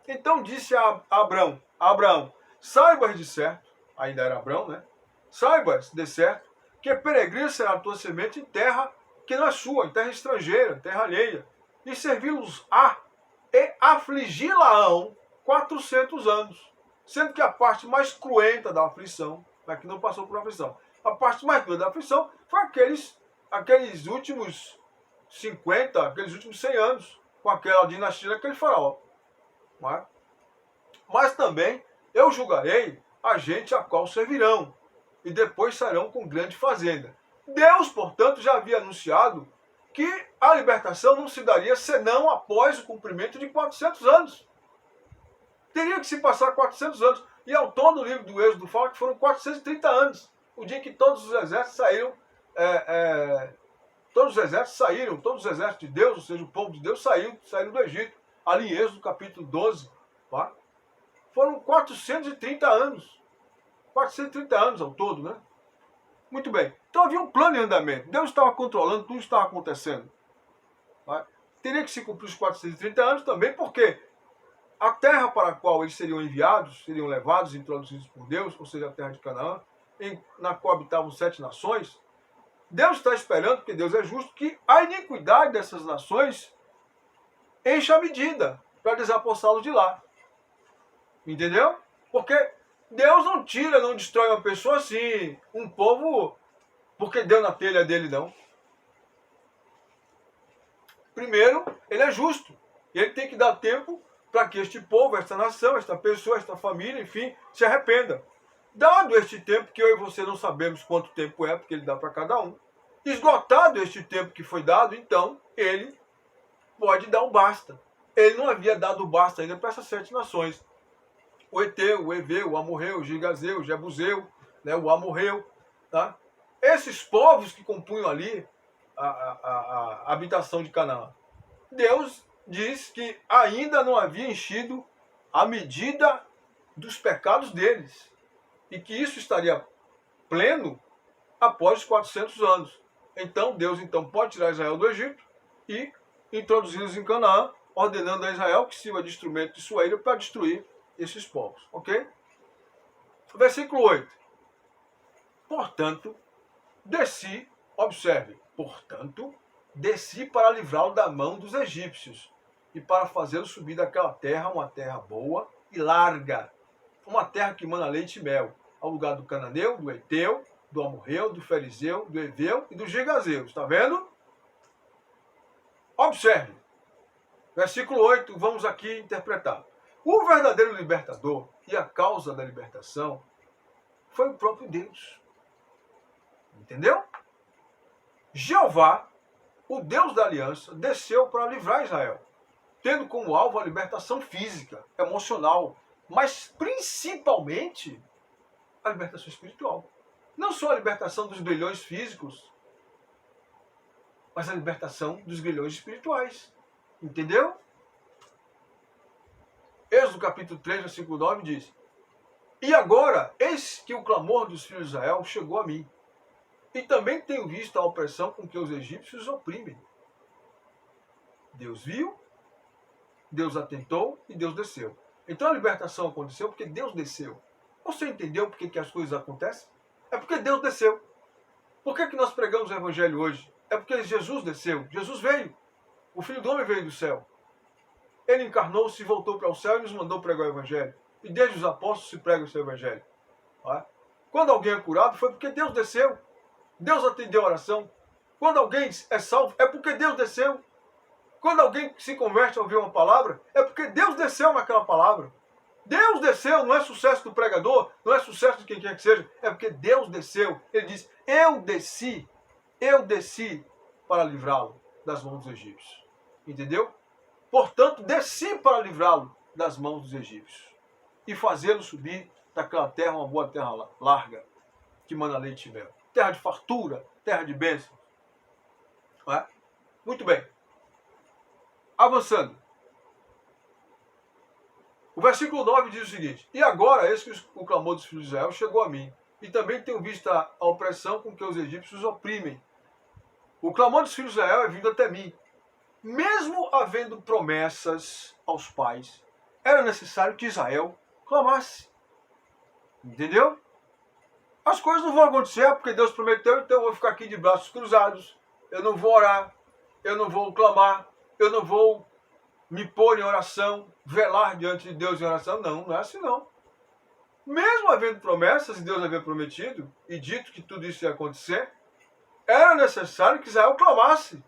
Então disse a Abraão, saibas de certo, ainda era Abraão, né? Saibas de certo, que peregrino será a tua semente em terra que não é sua, em terra estrangeira, terra alheia, e servi-los-á e afligi-la-ão 400 anos. Sendo que a parte mais cruenta da aflição, mas que não passou por aflição, a parte mais cruenta da aflição foi aqueles últimos 50, aqueles últimos 100 anos, com aquela dinastia daquele faraó. Mas também eu julgarei a gente a qual servirão, e depois sairão com grande fazenda. Deus, portanto, já havia anunciado que a libertação não se daria senão após o cumprimento de 400 anos. Teria que se passar 400 anos. E ao todo do livro do Êxodo fala que foram 430 anos. O dia que todos os exércitos saíram, todos os exércitos de Deus, ou seja, o povo de Deus saíram do Egito. Ali em Êxodo capítulo 12. Tá? Foram 430 anos. 430 anos ao todo, né? Muito bem. Então havia um plano em andamento. Deus estava controlando, tudo estava acontecendo. Tá? Teria que se cumprir os 430 anos também, porque a terra para a qual eles seriam enviados, seriam levados, introduzidos por Deus, ou seja, a terra de Canaã, na qual habitavam 7 nações, Deus está esperando, porque Deus é justo, que a iniquidade dessas nações encha a medida para desapossá-los de lá. Entendeu? Porque Deus não tira, não destrói uma pessoa assim, um povo, porque deu na telha dele, não. Primeiro, ele é justo. E ele tem que dar tempo para que este povo, esta nação, esta pessoa, esta família, enfim, se arrependa. Dado este tempo, que eu e você não sabemos quanto tempo é, porque ele dá para cada um, esgotado este tempo que foi dado, então, ele pode dar o basta. Ele não havia dado o basta ainda para essas 7 nações. O Eteu, o Eveu, o Amorreu, o Girgazeu, o Jebuseu, né, o Amorreu. Tá? Esses povos que compunham ali a habitação de Canaã. Deus diz que ainda não havia enchido a medida dos pecados deles. E que isso estaria pleno após os 400 anos. Então, Deus pode tirar Israel do Egito e introduzi-los em Canaã, ordenando a Israel que sirva de instrumento de sua ira para destruir esses povos. Ok? Versículo 8. Portanto, desci, observe, portanto, desci para livrá-lo da mão dos egípcios e para fazê-lo subir daquela terra, uma terra boa e larga, uma terra que mana leite e mel, ao lugar do cananeu, do Eteu, do Amorreu, do Ferizeu, do Eveu e do Girgazeu. Está vendo? Observe. Versículo 8, vamos aqui interpretar. O verdadeiro libertador e a causa da libertação foi o próprio Deus. Entendeu? Jeová, o Deus da aliança, desceu para livrar Israel, tendo como alvo a libertação física, emocional, mas principalmente a libertação espiritual. Não só a libertação dos grilhões físicos, mas a libertação dos grilhões espirituais. Entendeu? Êxodo capítulo 3, versículo 9 diz: E agora, eis que o clamor dos filhos de Israel chegou a mim, e também tenho visto a opressão com que os egípcios oprimem. Deus viu, Deus atentou e Deus desceu. Então a libertação aconteceu porque Deus desceu. Você entendeu por que as coisas acontecem? É porque Deus desceu. Por que nós pregamos o Evangelho hoje? É porque Jesus desceu. Jesus veio. O Filho do Homem veio do céu. Ele encarnou-se e voltou para o céu e nos mandou pregar o Evangelho. E desde os apóstolos se prega o seu Evangelho. Quando alguém é curado, foi porque Deus desceu. Deus atendeu a oração. Quando alguém é salvo, é porque Deus desceu. Quando alguém se converte a ouvir uma palavra, é porque Deus desceu naquela palavra. Deus desceu, não é sucesso do pregador, não é sucesso de quem quer que seja, é porque Deus desceu. Ele diz, eu desci para livrá-lo das mãos dos egípcios. Entendeu? Portanto, desci para livrá-lo das mãos dos egípcios e fazê-lo subir daquela terra, uma boa terra larga, que mana leite e mel. Terra de fartura, terra de bênção. Não é? Muito bem. Avançando. O versículo 9 diz o seguinte: E agora, eis que o clamor dos filhos de Israel chegou a mim, e também tenho visto a opressão com que os egípcios oprimem. O clamor dos filhos de Israel é vindo até mim. Mesmo havendo promessas aos pais, era necessário que Israel clamasse. Entendeu? As coisas não vão acontecer porque Deus prometeu, então eu vou ficar aqui de braços cruzados, eu não vou orar, eu não vou clamar, eu não vou me pôr em oração, velar diante de Deus em oração. Não, não é assim não. Mesmo havendo promessas, e Deus havia prometido e dito que tudo isso ia acontecer, era necessário que Israel clamasse.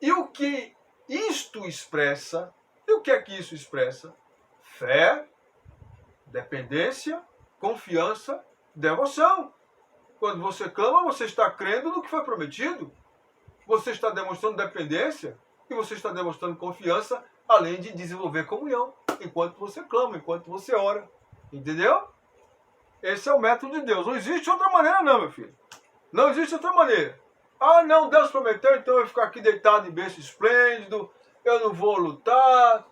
E o que isto expressa, e o que é que isso expressa? Fé, dependência, confiança, devoção. Quando você clama, você está crendo no que foi prometido. Você está demonstrando dependência e você está demonstrando confiança, além de desenvolver comunhão, enquanto você clama, enquanto você ora. Entendeu? Esse é o método de Deus. Não existe outra maneira não, meu filho. Não existe outra maneira. Ah, não, Deus prometeu, então eu vou ficar aqui deitado em berço esplêndido, eu não vou lutar,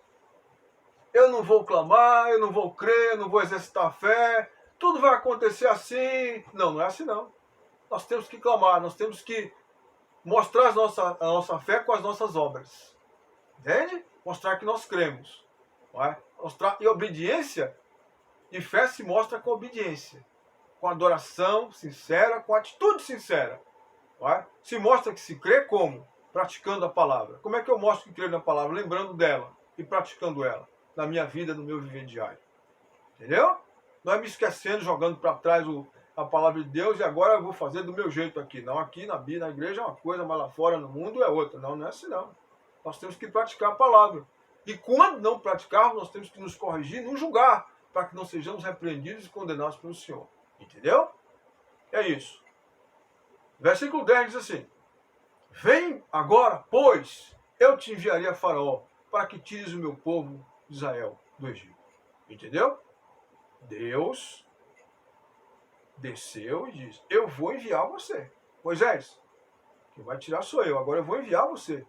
eu não vou clamar, eu não vou crer, eu não vou exercitar a fé, tudo vai acontecer assim. Não, não é assim não. Nós temos que clamar, nós temos que mostrar a nossa fé com as nossas obras. Entende? Mostrar que nós cremos. Não é? Mostrar, e obediência e fé se mostra com obediência, com adoração sincera, com atitude sincera. Não é? Se mostra que se crê como? Praticando a palavra. Como é que eu mostro que creio na palavra? Lembrando dela e praticando ela na minha vida, no meu viver diário. Entendeu? Não é me esquecendo, jogando para trás a palavra de Deus e agora eu vou fazer do meu jeito aqui. Não, aqui na igreja é uma coisa, mas lá fora no mundo é outra. Não, não é assim não. Nós temos que praticar a palavra. E quando não praticarmos, nós temos que nos corrigir, nos julgar, para que não sejamos repreendidos e condenados pelo Senhor. Entendeu? É isso. Versículo 10 diz assim: vem agora, pois, eu te enviarei a Faraó, para que tires o meu povo de Israel do Egito. Entendeu? Deus desceu e disse: eu vou enviar você. Moisés, quem vai tirar sou eu, agora eu vou enviar você.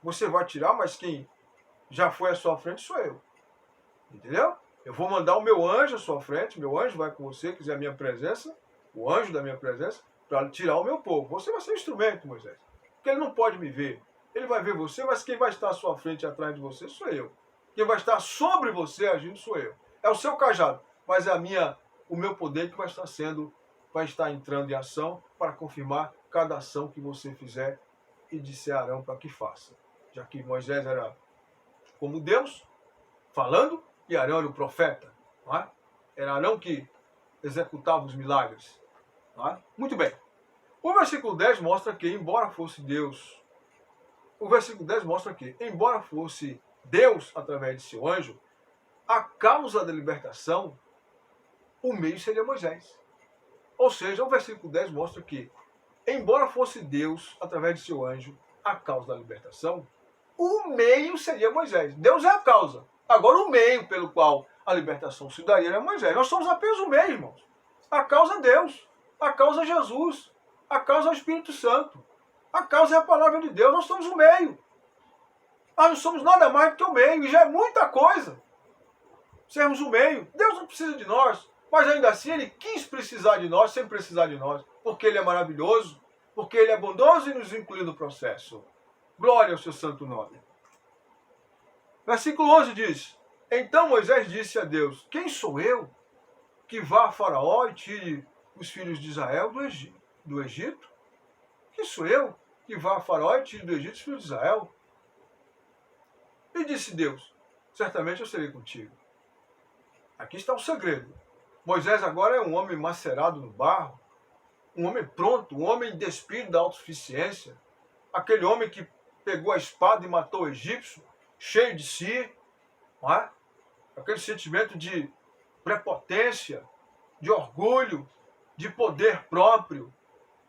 Você vai tirar, mas quem já foi à sua frente sou eu. Entendeu? Eu vou mandar o meu anjo à sua frente, meu anjo vai com você, quiser a minha presença, o anjo da minha presença, para tirar o meu povo. Você vai ser um instrumento, Moisés. Porque ele não pode me ver. Ele vai ver você, mas quem vai estar à sua frente e atrás de você sou eu. Quem vai estar sobre você agindo sou eu. É o seu cajado, mas é o meu poder que vai estar entrando em ação para confirmar cada ação que você fizer e disser a Arão para que faça. Já que Moisés era como Deus, falando, e Arão era o profeta. Não é? Era Arão que executava os milagres. Não é? Muito bem. O versículo 10 mostra que, embora fosse Deus, embora fosse Deus através de seu anjo, a causa da libertação, o meio seria Moisés. Ou seja, o versículo 10 mostra que, embora fosse Deus através de seu anjo, a causa da libertação, o meio seria Moisés. Deus é a causa. Agora o meio pelo qual a libertação se daria era Moisés. Nós somos apenas o meio, irmãos. A causa é Deus. A causa é Jesus. A causa é o Espírito Santo. A causa é a palavra de Deus. Nós somos o meio. Nós não somos nada mais do que o meio. E já é muita coisa. Sermos o meio. Deus não precisa de nós. Mas ainda assim Ele quis precisar de nós, sem precisar de nós. Porque Ele é maravilhoso. Porque Ele é bondoso e nos inclui no processo. Glória ao seu santo nome. Versículo 11 diz: então Moisés disse a Deus: quem sou eu que vá a Faraó e tire os filhos de Israel do Egito? Quem sou eu que vá a Faraó e tire do Egito os filhos de Israel? E disse Deus: certamente eu serei contigo. Aqui está o segredo. Moisés agora é um homem macerado no barro, um homem pronto, um homem despido da autossuficiência, aquele homem que pegou a espada e matou o egípcio, cheio de si, não é? Aquele sentimento de prepotência, de orgulho, de poder próprio,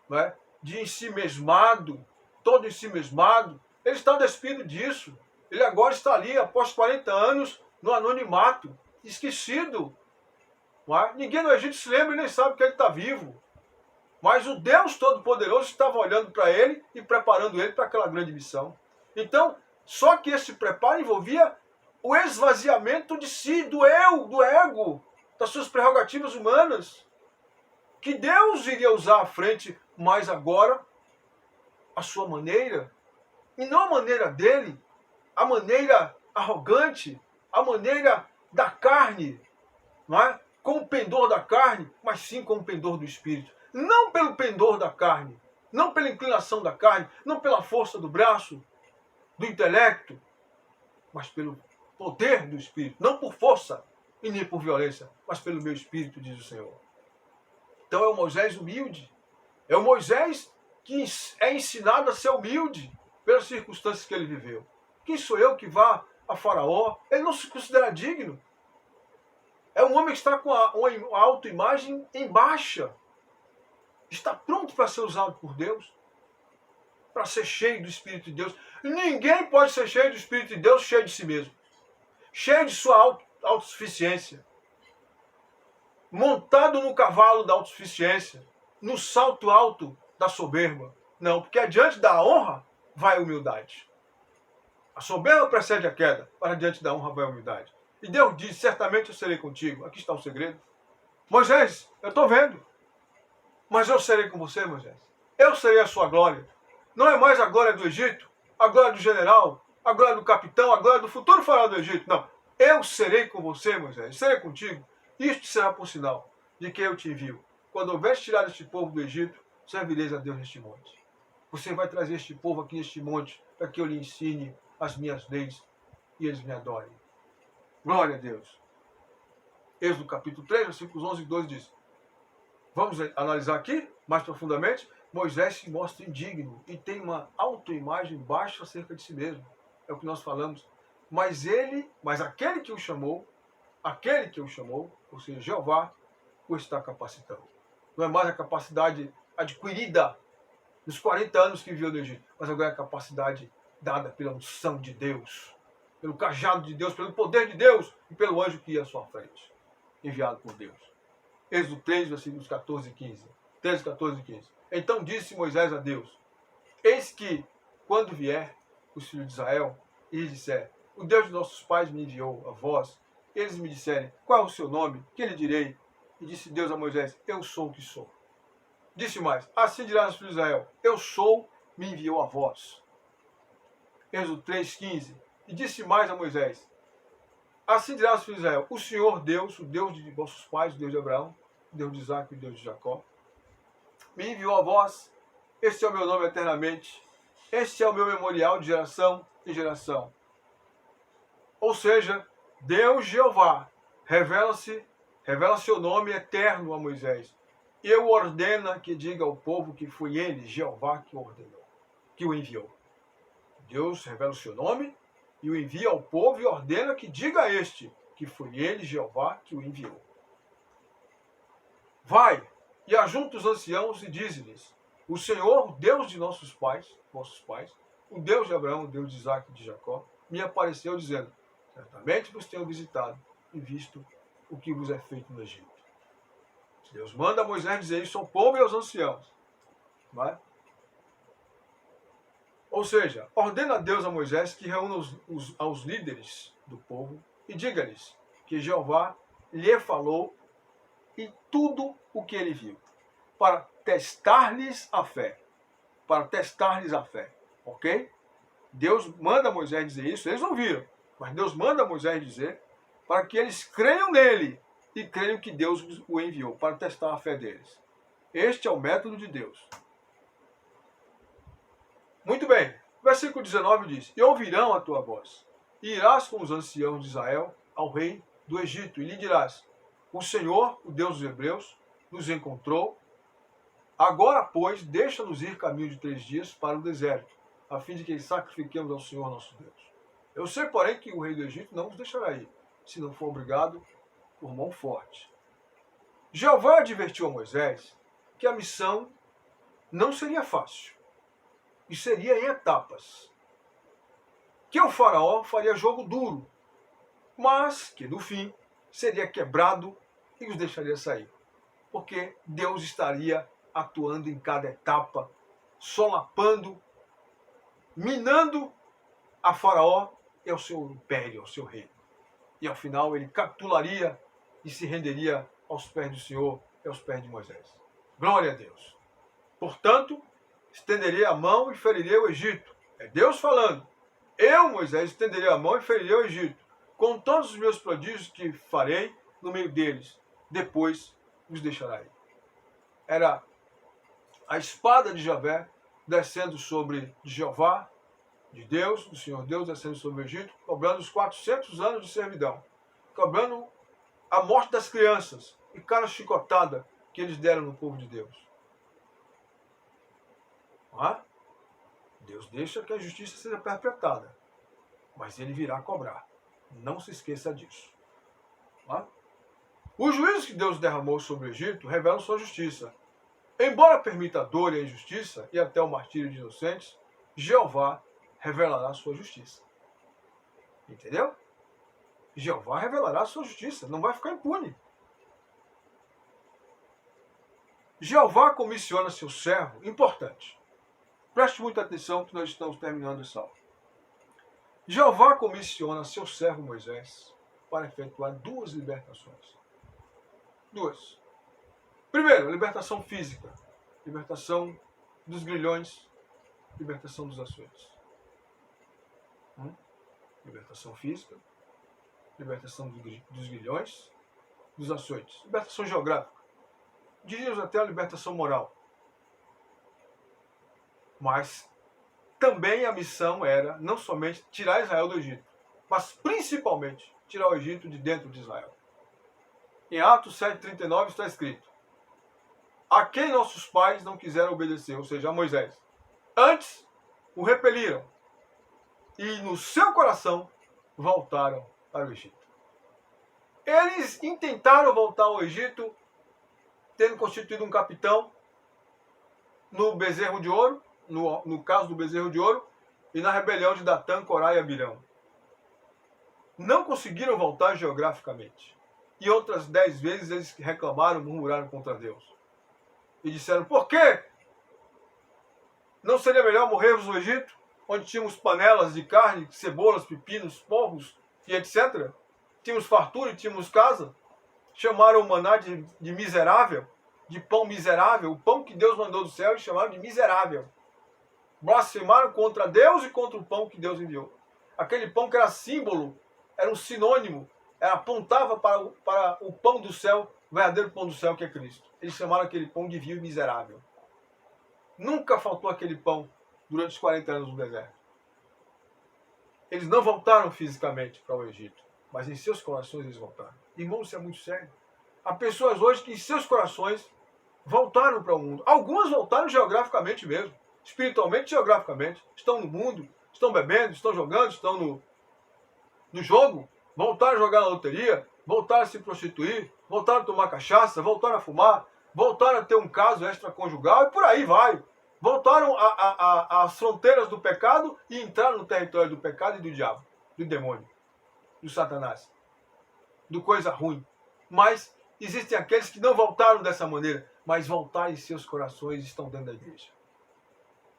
não é? De ensimesmado, todo ensimesmado. Ele está despido disso. Ele agora está ali, após 40 anos, no anonimato, esquecido. Não é? Ninguém no Egito se lembra e nem sabe que ele está vivo. Mas o Deus Todo-Poderoso estava olhando para ele e preparando ele para aquela grande missão. Então, só que esse preparo envolvia o esvaziamento de si, do eu, do ego, das suas prerrogativas humanas, que Deus iria usar à frente, mas agora a sua maneira, e não a maneira dele, a maneira arrogante, a maneira da carne, não é? Com o pendor da carne, mas sim com o pendor do Espírito. Não pelo pendor da carne, não pela inclinação da carne, não pela força do braço, do intelecto, mas pelo poder do Espírito, não por força e nem por violência, mas pelo meu Espírito, diz o Senhor. Então é o Moisés humilde, é o Moisés que é ensinado a ser humilde pelas circunstâncias que ele viveu. Quem sou eu que vá a Faraó? Ele não se considera digno. É um homem que está com uma autoimagem em baixa. Está pronto para ser usado por Deus, para ser cheio do Espírito de Deus. Ninguém pode ser cheio do Espírito de Deus, cheio de si mesmo, cheio de sua autossuficiência, montado no cavalo da autossuficiência, no salto alto da soberba. Não, porque adiante da honra vai a humildade. A soberba precede a queda, para diante da honra vai a humildade. E Deus diz, certamente eu serei contigo. Aqui está o segredo. Moisés, eu estou vendo. Mas eu serei com você, Moisés. Eu serei a sua glória. Não é mais a glória do Egito, a glória do general, a glória do capitão, a glória do futuro faraó do Egito. Não. Eu serei com você, Moisés. Serei contigo. Isto será por sinal de que eu te envio. Quando houver tirado este povo do Egito, servireis a Deus neste monte. Você vai trazer este povo aqui neste monte para que eu lhe ensine as minhas leis e eles me adorem. Glória a Deus. Êxodo capítulo 3, versículos 11 e 12 diz. Vamos analisar aqui mais profundamente. Moisés se mostra indigno e tem uma autoimagem baixa acerca de si mesmo. É o que nós falamos. Mas aquele que o chamou, ou seja, Jeová, o está capacitando. Não é mais a capacidade adquirida nos 40 anos que viveu no Egito, mas agora é a capacidade dada pela unção de Deus, pelo cajado de Deus, pelo poder de Deus e pelo anjo que ia à sua frente, enviado por Deus. Êxodo 3, versículos 14 e 15. 13, 14 e 15. Então disse Moisés a Deus, eis que, quando vier os filhos de Israel, e lhes disser, o Deus de nossos pais me enviou a vós, eles me disserem, qual é o seu nome? Que lhe direi? E disse Deus a Moisés, eu sou o que sou. Disse mais, assim dirás aos filhos de Israel, eu sou, me enviou a vós. Êxodo 3, 15. E disse mais a Moisés, assim dirás aos filhos de Israel, o Senhor Deus, o Deus de vossos pais, o Deus de Abraão, o Deus de Isaac e o Deus de Jacó, me enviou a vós, este é o meu nome eternamente, este é o meu memorial de geração em geração. Ou seja, Deus Jeová revela seu nome eterno a Moisés. E o ordena que diga ao povo que foi ele, Jeová, que o ordenou, que o enviou. Deus revela o seu nome e o envia ao povo e ordena que diga a este que foi ele, Jeová, que o enviou. Vai e ajunta os anciãos e dize-lhes, o Senhor, Deus de vossos pais, o Deus de Abraão, o Deus de Isaac e de Jacó, me apareceu dizendo, certamente vos tenho visitado e visto o que vos é feito no Egito. Deus manda a Moisés dizer isso ao povo e aos anciãos. Não é? Ou seja, ordena a Deus a Moisés que reúna aos líderes do povo e diga-lhes que Jeová lhe falou e tudo o que ele viu, para testar-lhes a fé. Para testar-lhes a fé. Ok? Deus manda a Moisés dizer isso, eles não viram, mas Deus manda a Moisés dizer para que eles creiam nele e creiam que Deus o enviou, para testar a fé deles. Este é o método de Deus. Muito bem, versículo 19 diz, e ouvirão a tua voz, e irás com os anciãos de Israel ao rei do Egito, e lhe dirás, o Senhor, o Deus dos Hebreus, nos encontrou, agora, pois, deixa-nos ir caminho de 3 dias para o deserto, a fim de que sacrifiquemos ao Senhor nosso Deus. Eu sei, porém, que o rei do Egito não nos deixará ir, se não for obrigado por mão forte. Jeová advertiu a Moisés que a missão não seria fácil, e seria em etapas. Que o faraó faria jogo duro, mas que no fim seria quebrado e os deixaria sair. Porque Deus estaria atuando em cada etapa, solapando, minando a faraó e ao seu império, ao seu reino. E ao final ele capitularia e se renderia aos pés do Senhor e aos pés de Moisés. Glória a Deus. Portanto, estenderei a mão e ferirei o Egito. É Deus falando. Eu, Moisés, estenderei a mão e ferirei o Egito, com todos os meus prodígios que farei no meio deles. Depois os deixarei. Era a espada de Javé descendo sobre Jeová, de Deus, do Senhor Deus, descendo sobre o Egito, cobrando os 400 anos de servidão, cobrando a morte das crianças e cada chicotada que eles deram no povo de Deus. Deus deixa que a justiça seja perpetrada, mas ele virá cobrar. Não se esqueça disso. Os juízos que Deus derramou sobre o Egito revelam sua justiça. Embora permita a dor e a injustiça e até o martírio de inocentes, Jeová revelará sua justiça. Entendeu? Jeová revelará sua justiça, não vai ficar impune. Jeová comissiona seu servo, importante. Preste muita atenção que nós estamos terminando essa aula. Jeová comissiona seu servo Moisés para efetuar 2 libertações. 2. Primeiro, libertação física. Libertação dos grilhões, libertação dos açoites. Libertação física, libertação dos grilhões, dos açoites. Libertação geográfica. Diríamos até a libertação moral. Mas também a missão era não somente tirar Israel do Egito, mas principalmente tirar o Egito de dentro de Israel. Em Atos 7,39 está escrito: a quem nossos pais não quiseram obedecer, ou seja, a Moisés. Antes o repeliram e no seu coração voltaram para o Egito. Eles intentaram voltar ao Egito tendo constituído um capitão no bezerro de ouro, no caso do bezerro de ouro, e na rebelião de Datã, Corá e Abirão. Não conseguiram voltar geograficamente. E outras 10 vezes eles reclamaram, murmuraram contra Deus. E disseram: por quê? Não seria melhor morrermos no Egito, onde tínhamos panelas de carne, cebolas, pepinos, porros e etc. Tínhamos fartura e tínhamos casa? Chamaram o maná de miserável, de pão miserável, o pão que Deus mandou do céu, e chamaram de miserável. Blasfemaram contra Deus e contra o pão que Deus enviou. Aquele pão que era símbolo, era um sinônimo, apontava para o pão do céu, o verdadeiro pão do céu que é Cristo. Eles chamaram aquele pão de vil e miserável. Nunca faltou aquele pão durante os 40 anos no deserto. Eles não voltaram fisicamente para o Egito, mas em seus corações eles voltaram. Irmãos, isso é muito sério. Há pessoas hoje que em seus corações voltaram para o mundo. Algumas voltaram geograficamente mesmo, espiritualmente e geograficamente. Estão no mundo, estão bebendo, estão jogando, estão no jogo. Voltaram a jogar na loteria, voltaram a se prostituir, voltaram a tomar cachaça, voltaram a fumar, voltaram a ter um caso extraconjugal e por aí vai. Voltaram às fronteiras do pecado e entraram no território do pecado e do diabo, do demônio, do Satanás, do coisa ruim. Mas existem aqueles que não voltaram dessa maneira, mas voltaram em seus corações e estão dentro da igreja.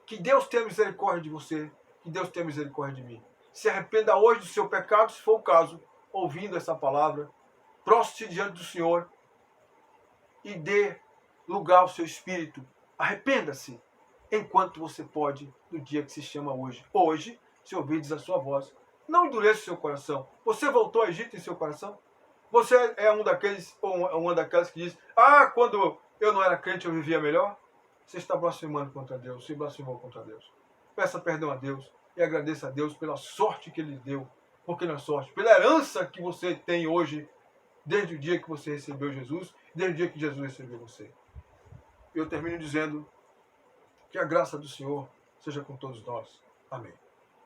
Que Deus tenha misericórdia de você, que Deus tenha misericórdia de mim. Se arrependa hoje do seu pecado, se for o caso, ouvindo essa palavra, prostre-se diante do Senhor e dê lugar ao seu espírito. Arrependa-se enquanto você pode, no dia que se chama hoje. Hoje, se ouvirdes a sua voz, não endureça o seu coração. Você voltou ao Egito em seu coração? Você é um daqueles, ou uma daquelas que diz: quando eu não era crente eu vivia melhor? Você está blasfemando contra Deus, se blasfemou contra Deus. Peça perdão a Deus e agradeça a Deus pela sorte que Ele deu. Porque não é sorte, pela herança que você tem hoje, desde o dia que você recebeu Jesus, desde o dia que Jesus recebeu você. Eu termino dizendo que a graça do Senhor seja com todos nós. Amém.